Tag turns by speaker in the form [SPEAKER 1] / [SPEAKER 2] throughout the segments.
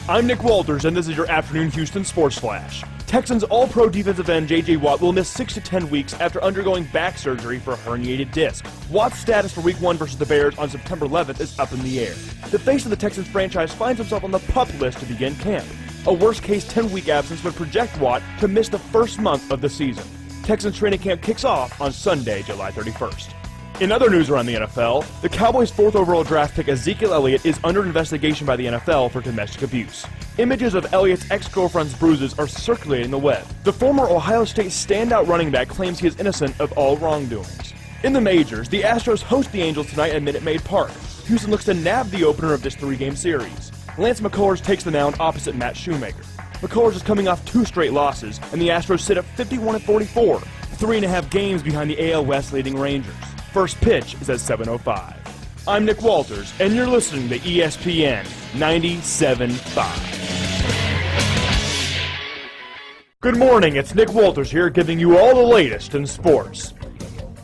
[SPEAKER 1] I'm Nick Walters, and this is your afternoon Houston Sports Flash. Texans All-Pro defensive end J.J. Watt will miss 6 to 10 weeks after undergoing back surgery for a herniated disc. Watt's status for Week 1 versus the Bears on September 11th is up in the air. The face of the Texans franchise finds himself on the PUP list to begin camp. A worst-case 10-week absence would project Watt to miss the first month of the season. Texans training camp kicks off on Sunday, July 31st. In other news around the NFL, the Cowboys' 4th overall draft pick Ezekiel Elliott is under investigation by the NFL for domestic abuse. Images of Elliott's ex-girlfriend's bruises are circulating the web. The former Ohio State standout running back claims he is innocent of all wrongdoings. In the majors, the Astros host the Angels tonight at Minute Maid Park. Houston looks to nab the opener of this 3-game series. Lance McCullers takes the mound opposite Matt Shoemaker. McCullers is coming off 2 straight losses, and the Astros sit at 51-44, 3.5 games behind the AL West leading Rangers. First pitch is at 7:05. I'm Nick Walters, and you're listening to ESPN 97.5. Good morning, it's Nick Walters here giving you all the latest in sports.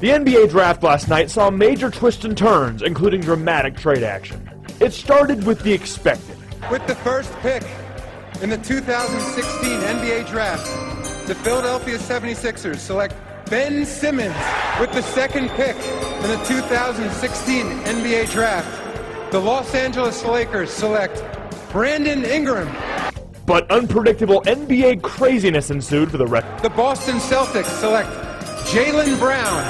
[SPEAKER 1] The NBA draft last night saw major twists and turns, including dramatic trade action. It started with the expected.
[SPEAKER 2] With the first pick in the 2016 NBA draft, the Philadelphia 76ers select Ben Simmons. With the second pick in the 2016 NBA draft, the Los Angeles Lakers select Brandon Ingram.
[SPEAKER 1] But unpredictable NBA craziness ensued for the rest.
[SPEAKER 2] The Boston Celtics select Jaylen Brown.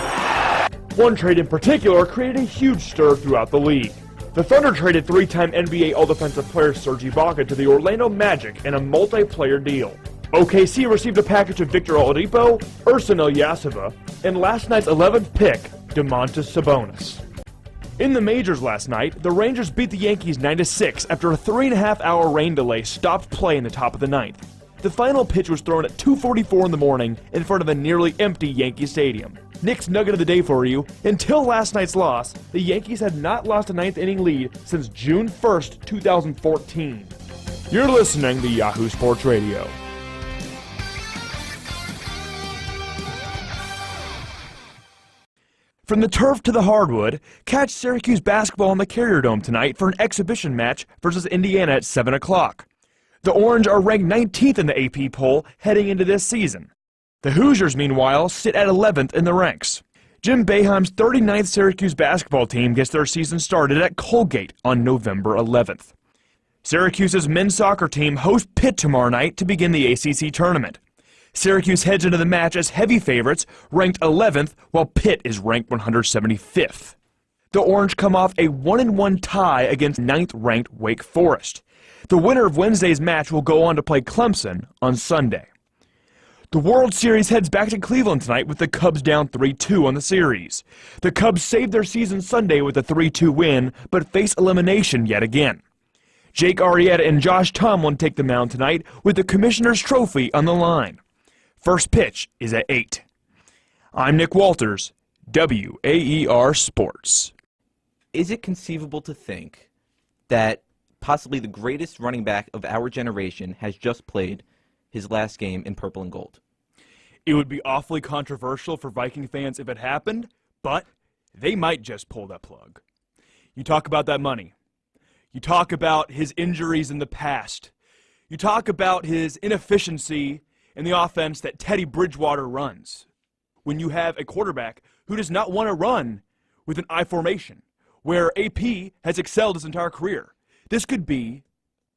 [SPEAKER 1] One trade in particular created a huge stir throughout the league. The Thunder traded 3-time NBA All-Defensive player Serge Ibaka to the Orlando Magic in a multiplayer deal. OKC received a package of Victor Oladipo, Ersan Ilyasova, and last night's 11th pick, Domantas Sabonis. In the majors last night, the Rangers beat the Yankees 9-6 after a 3.5-hour rain delay stopped play in the top of the ninth. The final pitch was thrown at 2:44 in the morning in front of a nearly empty Yankee Stadium. Nick's nugget of the day for you: until last night's loss, the Yankees had not lost a ninth-inning lead since June 1st, 2014. You're listening to Yahoo Sports Radio. From the turf to the hardwood, catch Syracuse basketball on the Carrier Dome tonight for an exhibition match versus Indiana at 7 o'clock. The Orange are ranked 19th in the AP poll heading into this season. The Hoosiers, meanwhile, sit at 11th in the ranks. Jim Boeheim's 39th Syracuse basketball team gets their season started at Colgate on November 11th. Syracuse's men's soccer team hosts Pitt tomorrow night to begin the ACC tournament. Syracuse heads into the match as heavy favorites, ranked 11th, while Pitt is ranked 175th. The Orange come off a 1-1 tie against 9th-ranked Wake Forest. The winner of Wednesday's match will go on to play Clemson on Sunday. The World Series heads back to Cleveland tonight with the Cubs down 3-2 on the series. The Cubs saved their season Sunday with a 3-2 win, but face elimination yet again. Jake Arrieta and Josh Tomlin take the mound tonight with the Commissioner's Trophy on the line. First pitch is at 8. I'm Nick Walters, WAER Sports.
[SPEAKER 3] Is it conceivable to think that possibly the greatest running back of our generation has just played his last game in purple and gold?
[SPEAKER 1] It would be awfully controversial for Viking fans if it happened, but they might just pull that plug. You talk about that money. You talk about his injuries in the past. You talk about his inefficiency in the offense that Teddy Bridgewater runs. When you have a quarterback who does not want to run with an I formation, where AP has excelled his entire career, this could be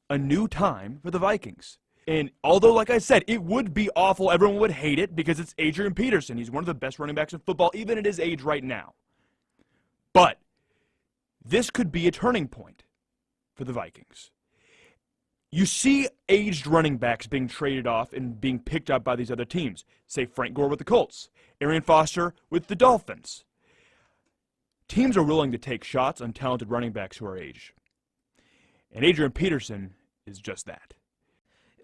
[SPEAKER 1] a new time for the Vikings. And although, like I said, it would be awful, everyone would hate it because it's Adrian Peterson. He's one of the best running backs in football, even at his age right now. But this could be a turning point for the Vikings. You see aged running backs being traded off and being picked up by these other teams. Say Frank Gore with the Colts, Arian Foster with the Dolphins. Teams are willing to take shots on talented running backs who are aged. And Adrian Peterson is just that.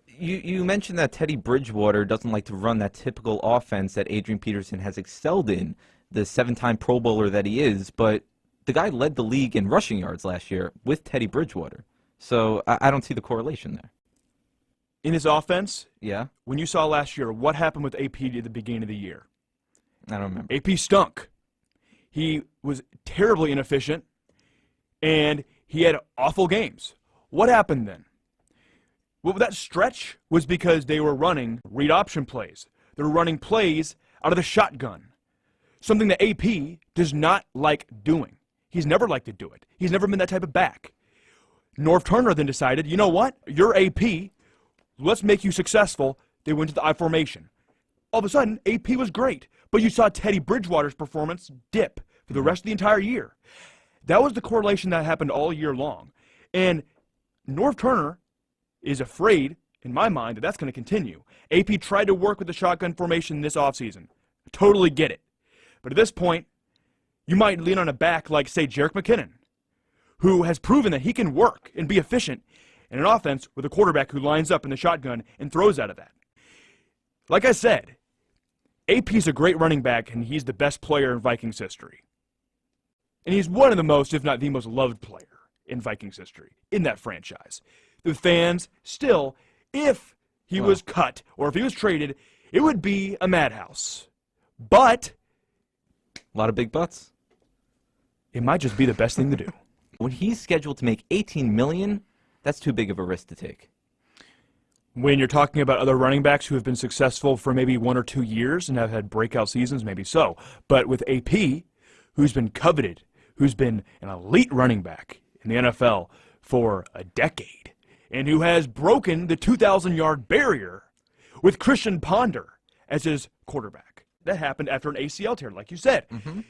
[SPEAKER 3] You mentioned that Teddy Bridgewater doesn't like to run that typical offense that Adrian Peterson has excelled in, the 7-time Pro Bowler that he is, but the guy led the league in rushing yards last year with Teddy Bridgewater. So I don't see the correlation there.
[SPEAKER 1] In his offense,
[SPEAKER 3] Yeah?
[SPEAKER 1] when you saw last year, what happened with AP at the beginning of the year?
[SPEAKER 3] I don't remember.
[SPEAKER 1] AP stunk. He was terribly inefficient, and he had awful games. What happened then? Well, that stretch was because they were running read option plays. They were running plays out of the shotgun, something that AP does not like doing. He's never liked to do it. He's never been that type of back. Norv Turner then decided, you know what? You're AP. Let's make you successful. They went to the I formation. All of a sudden, AP was great, but you saw Teddy Bridgewater's performance dip for the rest of the entire year. That was the correlation that happened all year long. And Norv Turner is afraid, in my mind, that that's going to continue. AP tried to work with the shotgun formation this offseason. Totally get it. But at this point, you might lean on a back like, say, Jerick McKinnon, who has proven that he can work and be efficient in an offense with a quarterback who lines up in the shotgun and throws out of that. Like I said, AP's a great running back, and he's the best player in Vikings history. And he's one of the most, if not the most loved player in Vikings history, in that franchise. The fans still, if he was cut or if he was traded, it would be a madhouse. But
[SPEAKER 3] A lot of big butts.
[SPEAKER 1] it might just be the best thing to do.
[SPEAKER 3] When he's scheduled to make $18 million, that's too big of a risk to take.
[SPEAKER 1] When you're talking about other running backs who have been successful for maybe 1 or 2 years and have had breakout seasons, maybe so. But with AP, who's been coveted, who's been an elite running back in the NFL for a decade, and who has broken the 2,000-yard barrier with Christian Ponder as his quarterback. That happened after an ACL tear, like you said.
[SPEAKER 3] Mm-hmm.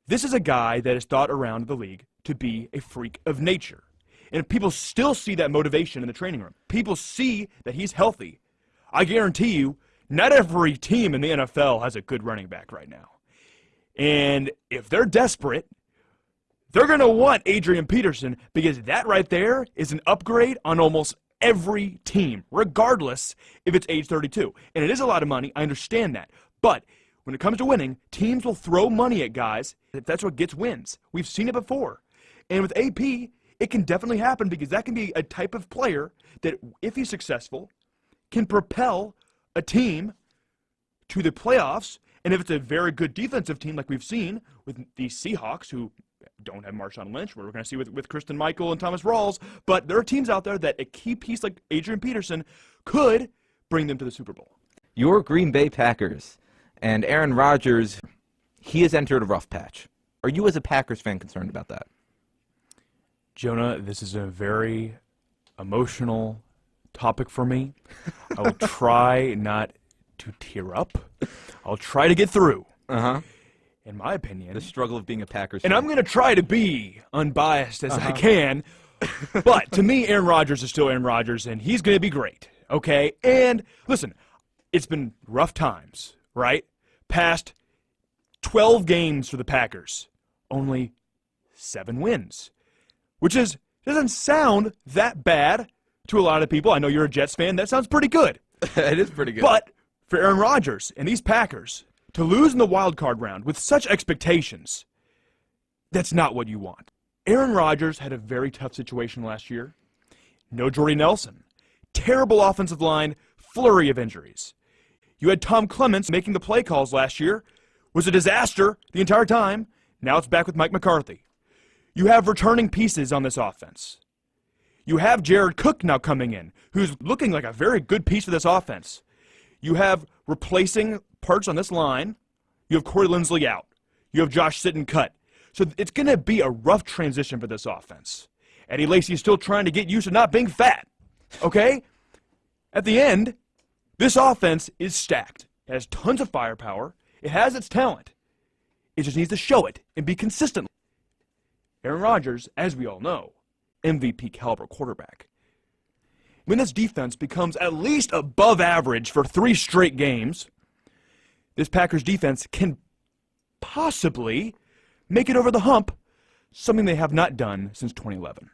[SPEAKER 1] This is a guy that is thought around the league to be a freak of nature. And people still see that motivation in the training room. People see that he's healthy. I guarantee you, not every team in the NFL has a good running back right now. And if they're desperate, they're going to want Adrian Peterson, because that right there is an upgrade on almost every team, regardless if it's age 32. And it is a lot of money. I understand that. But when it comes to winning, teams will throw money at guys if that's what gets wins. We've seen it before. And with AP, it can definitely happen, because that can be a type of player that, if he's successful, can propel a team to the playoffs. And if it's a very good defensive team like we've seen with the Seahawks, who don't have Marshawn Lynch, we're going to see with Kristen Michael and Thomas Rawls, but there are teams out there that a key piece like Adrian Peterson could bring them to the Super Bowl.
[SPEAKER 3] Your Green Bay Packers and Aaron Rodgers, he has entered a rough patch. Are you, as a Packers fan, concerned about that?
[SPEAKER 1] Jonah, this is a very emotional topic for me. I will try not to tear up. I'll try to get through.
[SPEAKER 3] Uh-huh.
[SPEAKER 1] In my opinion.
[SPEAKER 3] The struggle of being a Packers fan.
[SPEAKER 1] And I'm going to try to be unbiased as I can. But to me, Aaron Rodgers is still Aaron Rodgers, and he's going to be great. Okay? And listen, it's been rough times, right? Past 12 games for the Packers. Only 7 wins. Which doesn't sound that bad to a lot of people. I know you're a Jets fan. That sounds pretty good.
[SPEAKER 3] It is pretty good.
[SPEAKER 1] But for Aaron Rodgers and these Packers to lose in the wild card round with such expectations, that's not what you want. Aaron Rodgers had a very tough situation last year. No Jordy Nelson. Terrible offensive line, flurry of injuries. You had Tom Clements making the play calls last year. Was a disaster the entire time. Now it's back with Mike McCarthy. You have returning pieces on this offense. You have Jared Cook now coming in, who's looking like a very good piece for this offense. You have replacing parts on this line. You have Corey Linsley out. You have Josh Sitton cut. So it's going to be a rough transition for this offense. Eddie Lacy is still trying to get used to not being fat. Okay? At the end, this offense is stacked. It has tons of firepower. It has its talent. It just needs to show it and be consistent. Aaron Rodgers, as we all know, MVP caliber quarterback. When this defense becomes at least above average for 3 straight games, this Packers defense can possibly make it over the hump, something they have not done since 2011.